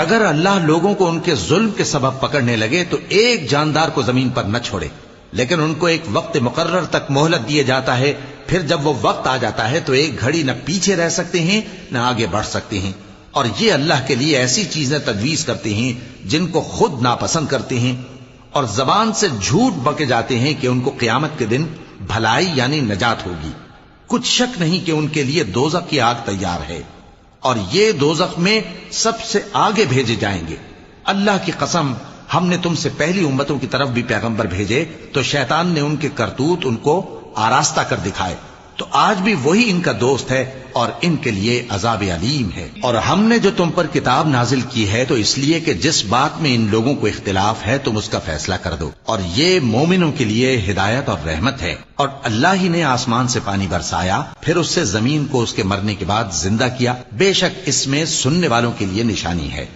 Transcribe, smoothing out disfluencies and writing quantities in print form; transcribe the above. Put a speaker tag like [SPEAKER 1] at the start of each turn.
[SPEAKER 1] اگر اللہ لوگوں کو ان کے ظلم کے سبب پکڑنے لگے تو ایک جاندار کو زمین پر نہ چھوڑے، لیکن ان کو ایک وقت مقرر تک مہلت دیے جاتا ہے، پھر جب وہ وقت آ جاتا ہے تو ایک گھڑی نہ پیچھے رہ سکتے ہیں نہ آگے بڑھ سکتے ہیں، اور یہ اللہ کے لیے ایسی چیزیں تجویز کرتے ہیں جن کو خود ناپسند کرتے ہیں، اور زبان سے جھوٹ بکے جاتے ہیں کہ ان کو قیامت کے دن بھلائی یعنی نجات ہوگی۔ کچھ شک نہیں کہ ان کے لیے دوزخ کی آگ تیار ہے، اور یہ دوزخ میں سب سے آگے بھیجے جائیں گے۔ اللہ کی قسم، ہم نے تم سے پہلی امتوں کی طرف بھی پیغمبر بھیجے تو شیطان نے ان کے کرتوت ان کو آراستہ کر دکھائے، تو آج بھی وہی ان کا دوست ہے اور ان کے لیے عذاب علیم ہے۔ اور ہم نے جو تم پر کتاب نازل کی ہے تو اس لیے کہ جس بات میں ان لوگوں کو اختلاف ہے تم اس کا فیصلہ کر دو، اور یہ مومنوں کے لیے ہدایت اور رحمت ہے۔ اور اللہ ہی نے آسمان سے پانی برسایا، پھر اس سے زمین کو اس کے مرنے کے بعد زندہ کیا، بے شک اس میں سننے والوں کے لیے نشانی ہے۔